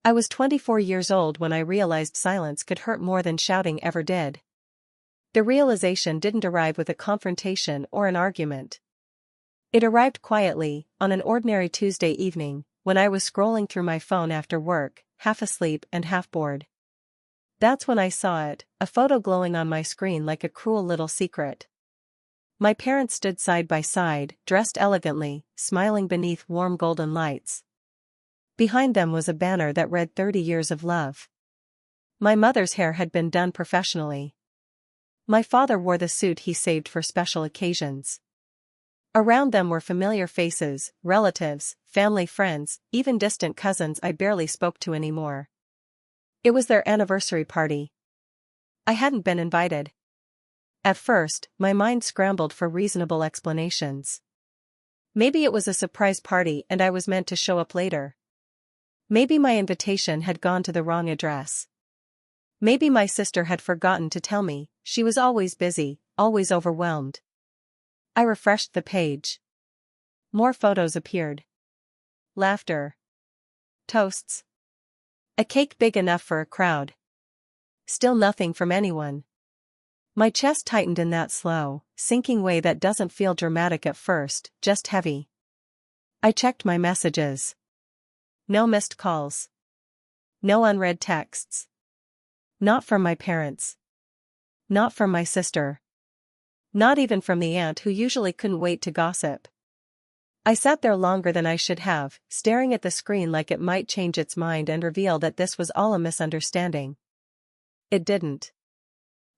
I was 24 years old when I realized silence could hurt more than shouting ever did. The realization didn't arrive with a confrontation or an argument. It arrived quietly, on an ordinary Tuesday evening, when I was scrolling through my phone after work, half asleep and half bored. That's when I saw it, a photo glowing on my screen like a cruel little secret. My parents stood side by side, dressed elegantly, smiling beneath warm golden lights. Behind them was a banner that read 30 years of love. My mother's hair had been done professionally. My father wore the suit he saved for special occasions. Around them were familiar faces, relatives, family friends, even distant cousins I barely spoke to anymore. It was their anniversary party. I hadn't been invited. At first, my mind scrambled for reasonable explanations. Maybe it was a surprise party and I was meant to show up later. Maybe my invitation had gone to the wrong address. Maybe my sister had forgotten to tell me, she was always busy, always overwhelmed. I refreshed the page. More photos appeared. Laughter. Toasts. A cake big enough for a crowd. Still nothing from anyone. My chest tightened in that slow, sinking way that doesn't feel dramatic at first, just heavy. I checked my messages. No missed calls. No unread texts. Not from my parents. Not from my sister. Not even from the aunt who usually couldn't wait to gossip. I sat there longer than I should have, staring at the screen like it might change its mind and reveal that this was all a misunderstanding. It didn't.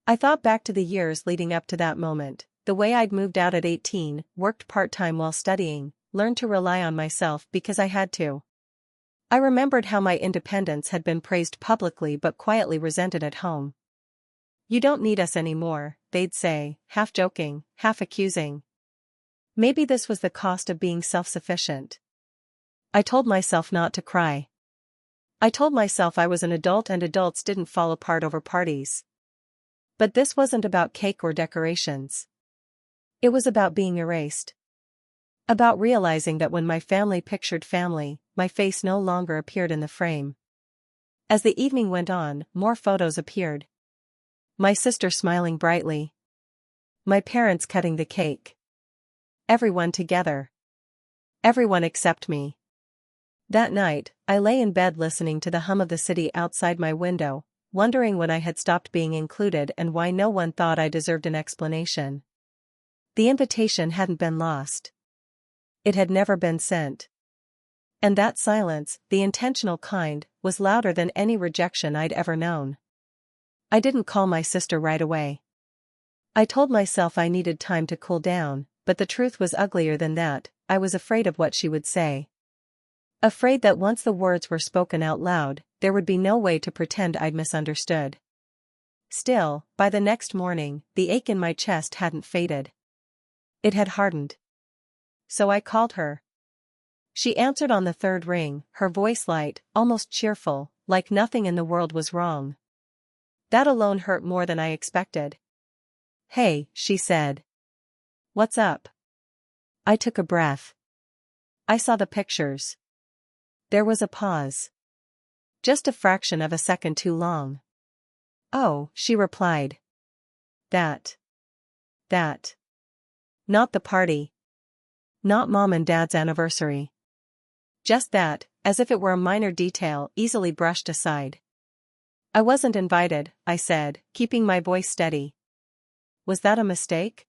I thought back to the years leading up to that moment, the way I'd moved out at 18, worked part-time while studying, learned to rely on myself because I had to. I remembered how my independence had been praised publicly but quietly resented at home. "You don't need us anymore," they'd say, half joking, half accusing. Maybe this was the cost of being self-sufficient. I told myself not to cry. I told myself I was an adult and adults didn't fall apart over parties. But this wasn't about cake or decorations. It was about being erased. About realizing that when my family pictured family, my face no longer appeared in the frame. As the evening went on, more photos appeared. My sister smiling brightly. My parents cutting the cake. Everyone together. Everyone except me. That night, I lay in bed listening to the hum of the city outside my window, wondering when I had stopped being included and why no one thought I deserved an explanation. The invitation hadn't been lost. It had never been sent. And that silence, the intentional kind, was louder than any rejection I'd ever known. I didn't call my sister right away. I told myself I needed time to cool down, but the truth was uglier than that. I was afraid of what she would say. Afraid that once the words were spoken out loud, there would be no way to pretend I'd misunderstood. Still, by the next morning, the ache in my chest hadn't faded. It had hardened. So I called her. She answered on the third ring, her voice light, almost cheerful, like nothing in the world was wrong. That alone hurt more than I expected. "Hey," she said. "What's up?" I took a breath. I saw the pictures. There was a pause. Just a fraction of a second too long. "Oh," she replied. That. Not the party. Not Mom and Dad's anniversary. Just that, as if it were a minor detail easily brushed aside. "I wasn't invited," I said, keeping my voice steady. "Was that a mistake?"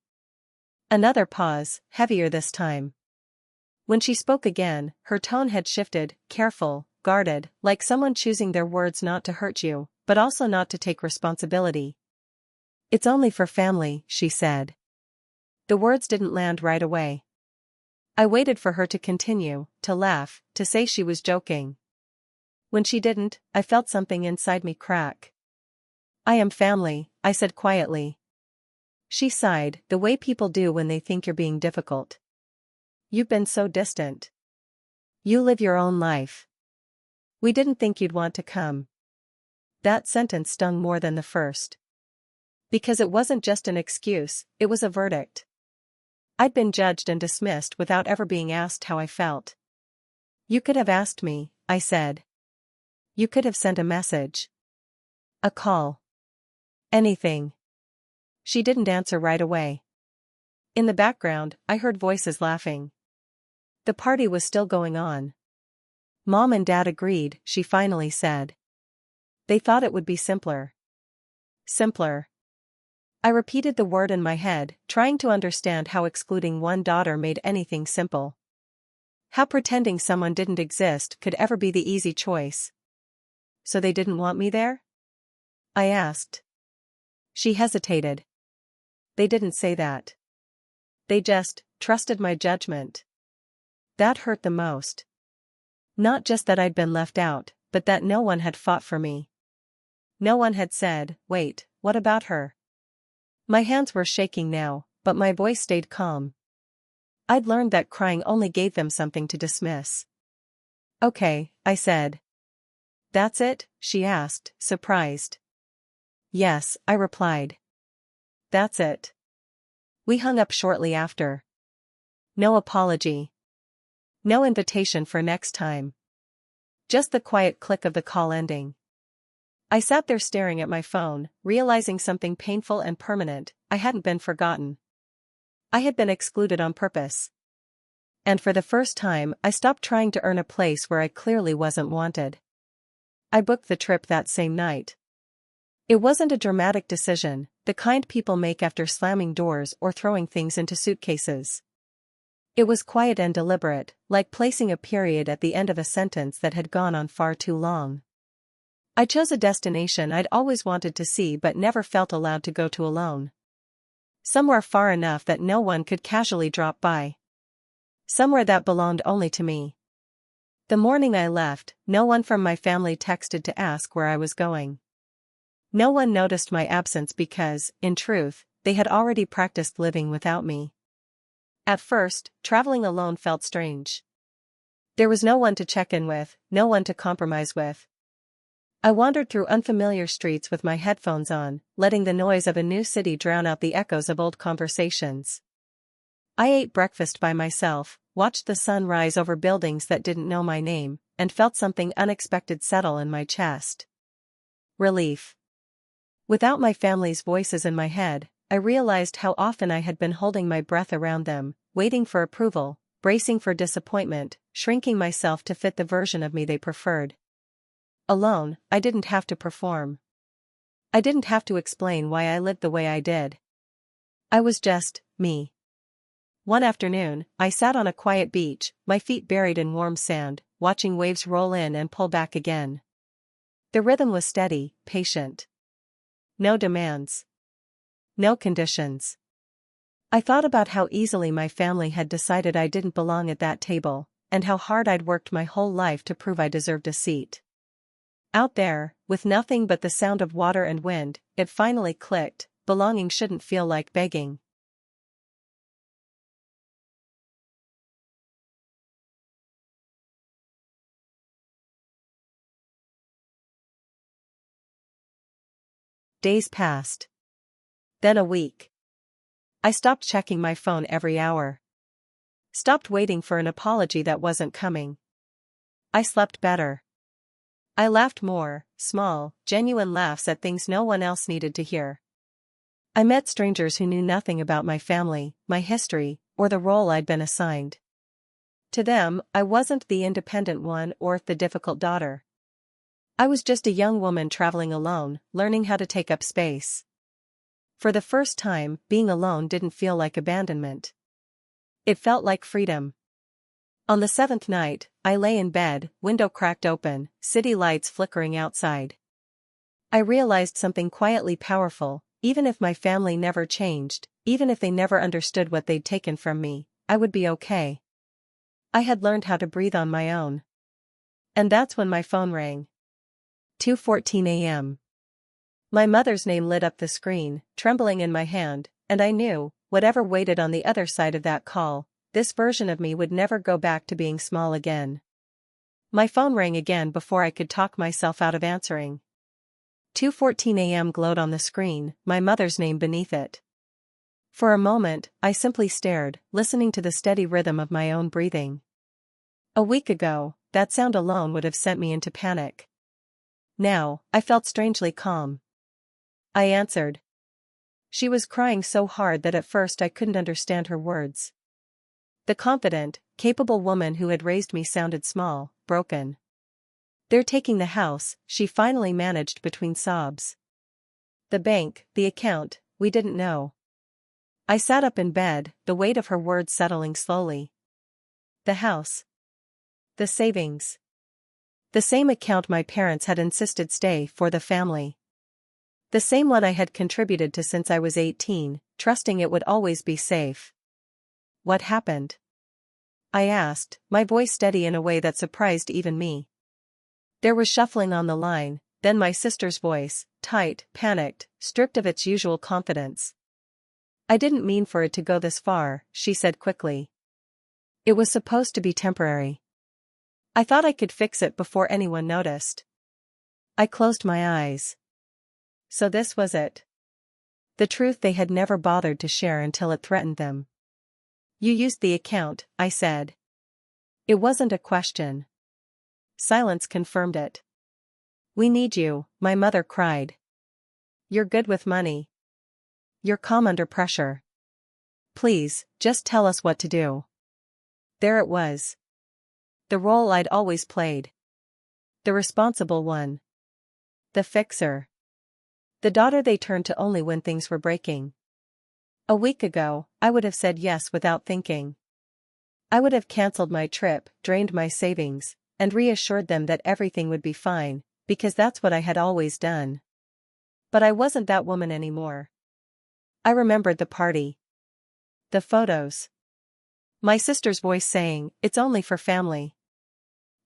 Another pause, heavier this time. When she spoke again, her tone had shifted, careful, guarded, like someone choosing their words not to hurt you, but also not to take responsibility. "It's only for family," she said. The words didn't land right away. I waited for her to continue, to laugh, to say she was joking. When she didn't, I felt something inside me crack. "I am family," I said quietly. She sighed, the way people do when they think you're being difficult. "You've been so distant. You live your own life. We didn't think you'd want to come." That sentence stung more than the first. Because it wasn't just an excuse, it was a verdict. I'd been judged and dismissed without ever being asked how I felt. "You could have asked me," I said. You could have sent a message. A call. Anything. She didn't answer right away. In the background, I heard voices laughing. The party was still going on. Mom and Dad agreed, she finally said. They thought it would be simpler. Simpler. I repeated the word in my head, trying to understand how excluding one daughter made anything simple. How pretending someone didn't exist could ever be the easy choice. So they didn't want me there? I asked. She hesitated. They didn't say that. They just trusted my judgment. That hurt the most. Not just that I'd been left out, but that no one had fought for me. No one had said, "Wait, what about her?" My hands were shaking now, but my voice stayed calm. I'd learned that crying only gave them something to dismiss. "Okay," I said. "That's it?" she asked, surprised. "Yes," I replied. "That's it." We hung up shortly after. No apology. No invitation for next time. Just the quiet click of the call ending. I sat there staring at my phone, realizing something painful and permanent: I hadn't been forgotten. I had been excluded on purpose. And for the first time, I stopped trying to earn a place where I clearly wasn't wanted. I booked the trip that same night. It wasn't a dramatic decision, the kind people make after slamming doors or throwing things into suitcases. It was quiet and deliberate, like placing a period at the end of a sentence that had gone on far too long. I chose a destination I'd always wanted to see but never felt allowed to go to alone. Somewhere far enough that no one could casually drop by. Somewhere that belonged only to me. The morning I left, no one from my family texted to ask where I was going. No one noticed my absence because, in truth, they had already practiced living without me. At first, traveling alone felt strange. There was no one to check in with, no one to compromise with. I wandered through unfamiliar streets with my headphones on, letting the noise of a new city drown out the echoes of old conversations. I ate breakfast by myself, watched the sun rise over buildings that didn't know my name, and felt something unexpected settle in my chest. Relief. Without my family's voices in my head, I realized how often I had been holding my breath around them, waiting for approval, bracing for disappointment, shrinking myself to fit the version of me they preferred. Alone, I didn't have to perform. I didn't have to explain why I lived the way I did. I was just me. One afternoon, I sat on a quiet beach, my feet buried in warm sand, watching waves roll in and pull back again. The rhythm was steady, patient. No demands. No conditions. I thought about how easily my family had decided I didn't belong at that table, and how hard I'd worked my whole life to prove I deserved a seat. Out there, with nothing but the sound of water and wind, it finally clicked: belonging shouldn't feel like begging. Days passed. Then a week. I stopped checking my phone every hour. Stopped waiting for an apology that wasn't coming. I slept better. I laughed more, small, genuine laughs at things no one else needed to hear. I met strangers who knew nothing about my family, my history, or the role I'd been assigned. To them, I wasn't the independent one or the difficult daughter. I was just a young woman traveling alone, learning how to take up space. For the first time, being alone didn't feel like abandonment. It felt like freedom. On the seventh night, I lay in bed, window cracked open, city lights flickering outside. I realized something quietly powerful: even if my family never changed, even if they never understood what they'd taken from me, I would be okay. I had learned how to breathe on my own. And that's when my phone rang. 2:14 a.m. My mother's name lit up the screen, trembling in my hand, and I knew, whatever waited on the other side of that call, this version of me would never go back to being small again. My phone rang again before I could talk myself out of answering. 2:14 a.m. glowed on the screen, my mother's name beneath it. For a moment, I simply stared, listening to the steady rhythm of my own breathing. A week ago, that sound alone would have sent me into panic. Now, I felt strangely calm. I answered. She was crying so hard that at first I couldn't understand her words. The confident, capable woman who had raised me sounded small, broken. "They're taking the house," she finally managed between sobs. "The bank, the account, we didn't know." I sat up in bed, the weight of her words settling slowly. "The house. The savings. The same account my parents had insisted stay for the family. The same one I had contributed to since I was 18, trusting it would always be safe." "What happened?" I asked, my voice steady in a way that surprised even me. There was shuffling on the line, then my sister's voice, tight, panicked, stripped of its usual confidence. "I didn't mean for it to go this far," she said quickly. "It was supposed to be temporary. I thought I could fix it before anyone noticed." I closed my eyes. So this was it. The truth they had never bothered to share until it threatened them. "You used the account," I said. It wasn't a question. Silence confirmed it. "We need you," my mother cried. "You're good with money. You're calm under pressure. Please, just tell us what to do." There it was. The role I'd always played. The responsible one. The fixer. The daughter they turned to only when things were breaking. A week ago, I would have said yes without thinking. I would have cancelled my trip, drained my savings, and reassured them that everything would be fine, because that's what I had always done. But I wasn't that woman anymore. I remembered the party. The photos. My sister's voice saying, "It's only for family."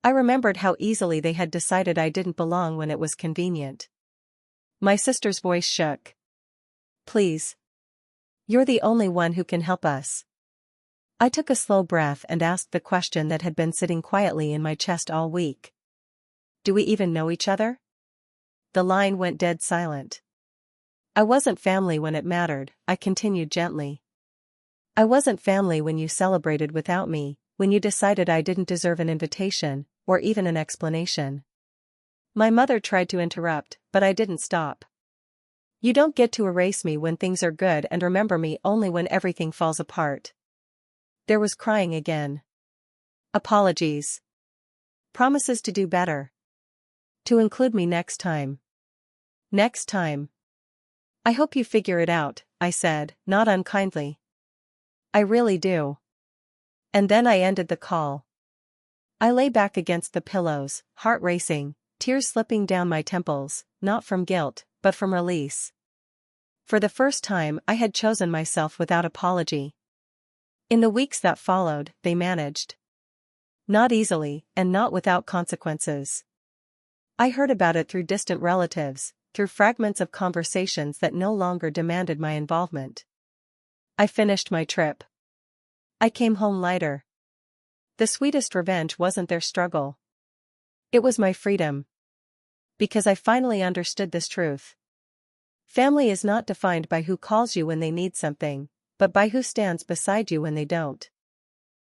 I remembered how easily they had decided I didn't belong when it was convenient. My sister's voice shook. "Please. You're the only one who can help us." I took a slow breath and asked the question that had been sitting quietly in my chest all week. "Do we even know each other?" The line went dead silent. "I wasn't family when it mattered," I continued gently. "I wasn't family when you celebrated without me, when you decided I didn't deserve an invitation, or even an explanation." My mother tried to interrupt, but I didn't stop. "You don't get to erase me when things are good and remember me only when everything falls apart." There was crying again. Apologies. Promises to do better. To include me next time. Next time. "I hope you figure it out," I said, not unkindly. "I really do." And then I ended the call. I lay back against the pillows, heart racing, tears slipping down my temples, not from guilt, but from release. For the first time I had chosen myself without apology. In the weeks that followed, they managed. Not easily, and not without consequences. I heard about it through distant relatives, through fragments of conversations that no longer demanded my involvement. I finished my trip. I came home lighter. The sweetest revenge wasn't their struggle. It was my freedom. Because I finally understood this truth. Family is not defined by who calls you when they need something, but by who stands beside you when they don't.